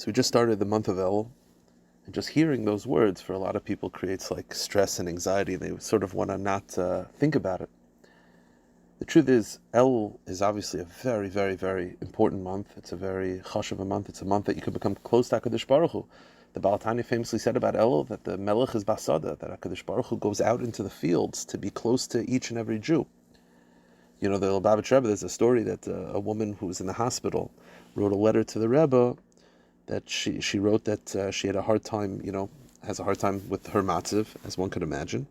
So we just started the month of Elul, and just hearing those words for a lot of people creates like stress and anxiety. They sort of want to not think about it. The truth is, Elul is obviously a very, very, very important month. It's a very chashuv month. It's a month that you can become close to HaKadosh Baruch Hu. The Baal Tanya famously said about Elul that the Melech is Basada, that HaKadosh Baruch Hu goes out into the fields to be close to each and every Jew. You know, the Lubavitch Rebbe, there's a story that a woman who was in the hospital wrote a letter to the Rebbe that she wrote that she had a hard time, has a hard time with her matziv, as one could imagine.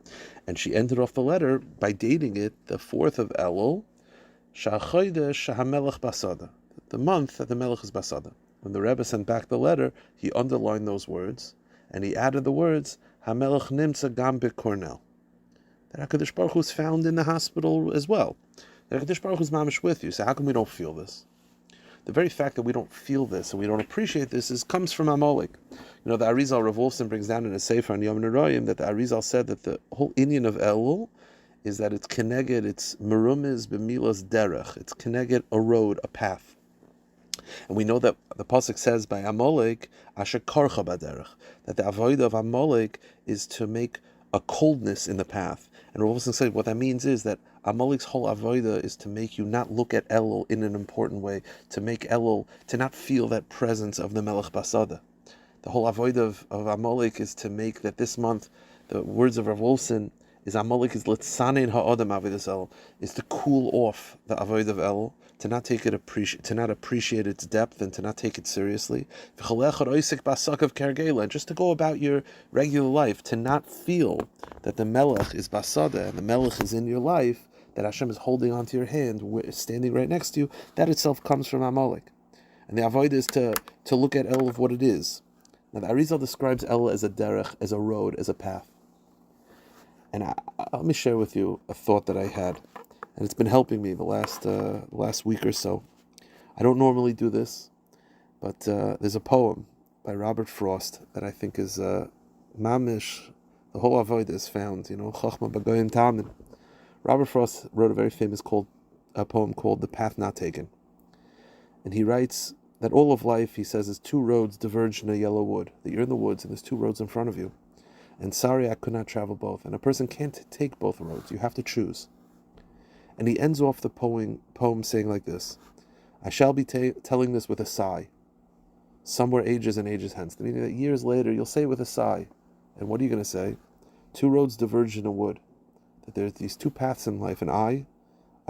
And she ended off the letter by dating it the 4th of Elul, Sha'achodesh Shahamelech Basada, the month that the Melech is Basada. When the Rebbe sent back the letter, he underlined those words, and he added the words, HaMelech Nimtza Gam B'Kornel, that HaKadosh Baruch Hu is found in the hospital as well. That HaKadosh Baruch Hu is mamish with you. So how come we don't feel this? The very fact that we don't feel this and we don't appreciate this comes from Amalek. The Arizal Rav Wolfson brings down in a Sefer on Yom Neroyim that the Arizal said that the whole Inyan of Elul is that it's keneged, it's merumiz b'milas derech, it's keneged a road, a path. And we know that the pasuk says by Amalek, asher karcha baderech, that the avodah of Amalek is to make a coldness in the path. And Rav Wolfson said what that means is that Amalek's whole avodah is to make you not look at Elul in an important way, to make Elul, to not feel that presence of the Melech Basada. The whole avodah of Amalek is to make that this month, the words of Rav Wolfson, is Amalek is litzanein ha'adam avodas Elul, is to cool off the avodah of Elul, to not take it to not appreciate its depth and to not take it seriously. And just to go about your regular life, to not feel that the Melech is basada and the Melech is in your life, that Hashem is holding onto your hand, standing right next to you, that itself comes from Amalek. And the avodah is to look at Elul of what it is. Now the Arizal describes Elul as a derech, as a road, as a path. And let me share with you a thought that I had, and it's been helping me the last week or so. I don't normally do this, but there's a poem by Robert Frost that I think is mamish. The whole avodah is found, Chachma B'Goyim Tamin. Robert Frost wrote a very famous poem called "The Path Not Taken," and he writes that all of life, he says, is two roads diverge in a yellow wood. That you're in the woods and there's two roads in front of you. And sorry, I could not travel both. And a person can't take both roads. You have to choose. And he ends off the poem saying like this: I shall be telling this with a sigh, somewhere ages and ages hence. Meaning that years later, you'll say it with a sigh. And what are you going to say? Two roads diverge in a wood. That there's these two paths in life. And I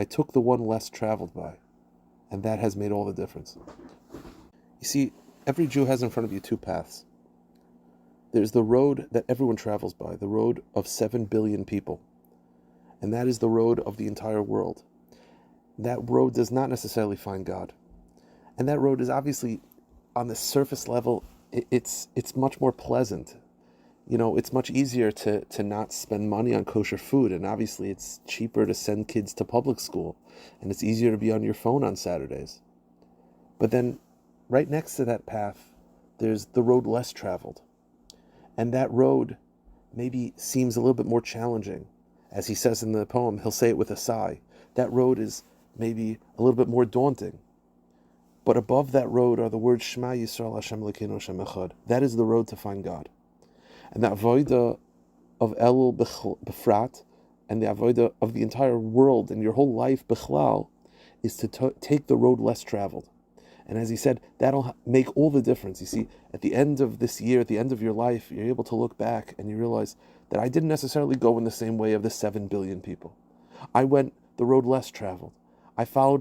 took the one less traveled by. And that has made all the difference. You see, every Jew has in front of you two paths. There's the road that everyone travels by, the road of 7 billion people. And that is the road of the entire world. That road does not necessarily find God. And that road is obviously, on the surface level, it's much more pleasant. It's much easier to not spend money on kosher food. And obviously it's cheaper to send kids to public school. And it's easier to be on your phone on Saturdays. But then, right next to that path, there's the road less traveled. And that road maybe seems a little bit more challenging. As he says in the poem, he'll say it with a sigh. That road is maybe a little bit more daunting. But above that road are the words Shema Yisrael Hashem Elokeinu Hashem Echad. That is the road to find God. And the avodah of Elul Befrat, and the avodah of the entire world and your whole life Bechlal, is to take the road less traveled. And as he said, that'll make all the difference. You see, at the end of this year, at the end of your life, you're able to look back and you realize that I didn't necessarily go in the same way of the 7 billion people. I went the road less traveled. I followed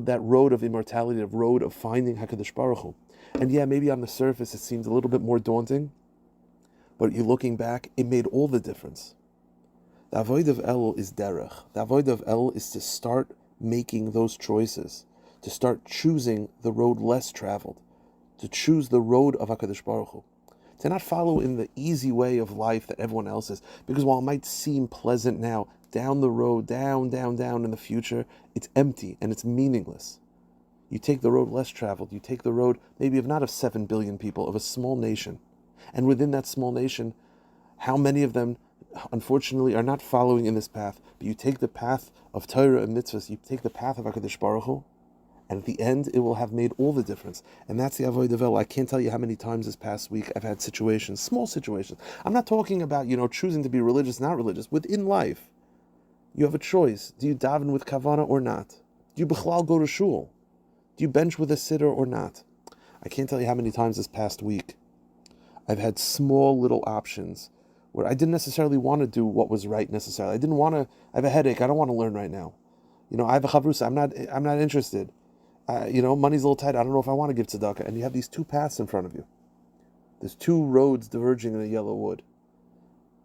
that road of immortality, the road of finding HaKadosh Baruch Hu. And yeah, maybe on the surface it seemed a little bit more daunting, but you're looking back, it made all the difference. The avodah of Elul is derech. The avodah of Elul is to start making those choices, to start choosing the road less traveled, to choose the road of HaKadosh Baruch Hu, to not follow in the easy way of life that everyone else is. Because while it might seem pleasant now, down the road, down in the future, it's empty and it's meaningless. You take the road less traveled, you take the road maybe of not of 7 billion people, of a small nation. And within that small nation, how many of them, unfortunately, are not following in this path? But you take the path of Torah and mitzvahs, you take the path of HaKadosh Baruch Hu, And at the end, it will have made all the difference. And that's the avodah vel. I can't tell you how many times this past week I've had situations, small situations. I'm not talking about, choosing to be religious, not religious. Within life, you have a choice. Do you daven with kavana or not? Do you bichlal go to shul? Do you bench with a sitter or not? I can't tell you how many times this past week I've had small little options where I didn't necessarily want to do what was right necessarily. I didn't want to, I have a headache, I don't want to learn right now. I have a chavrusa, I'm not interested. Money's a little tight, I don't know if I want to give tzedakah. And you have these two paths in front of you. There's two roads diverging in a yellow wood.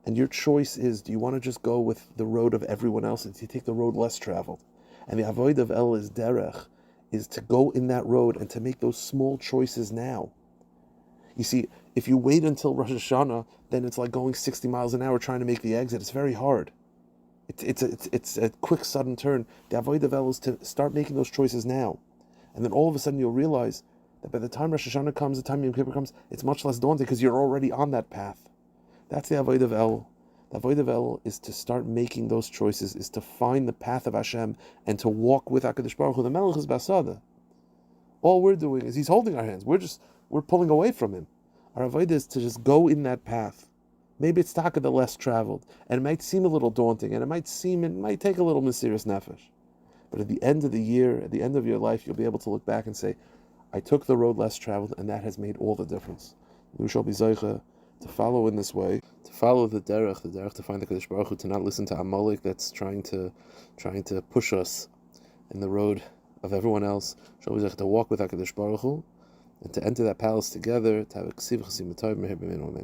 And your choice is, do you want to just go with the road of everyone else, or do you take the road less traveled? And the avodah of El is derech, is to go in that road and to make those small choices now. You see, if you wait until Rosh Hashanah, then it's like going 60 miles an hour trying to make the exit. It's very hard. It's a quick, sudden turn. The avodah of El is to start making those choices now. And then all of a sudden you'll realize that by the time Rosh Hashanah comes, the time Yom Kippur comes, it's much less daunting because you're already on that path. That's the avodah of El. The avodah of El is to start making those choices, is to find the path of Hashem and to walk with HaKadosh Baruch Hu. The Melech is Basada. All we're doing is He's holding our hands. We're pulling away from Him. Our avodah is to just go in that path. Maybe it's taka the less traveled, and it might seem a little daunting, and it might take a little mysterious nefesh. But at the end of the year, at the end of your life, you'll be able to look back and say, I took the road less traveled, and that has made all the difference. We shall be zeicha to follow in this way, to follow the derech to find the Kadosh Baruch Hu, to not listen to Amalek that's trying to push us in the road of everyone else. Shall be zeicha to walk with HaKadosh Baruch Hu, and to enter that palace together, to have a ksiv chasim b'tov meher b'min.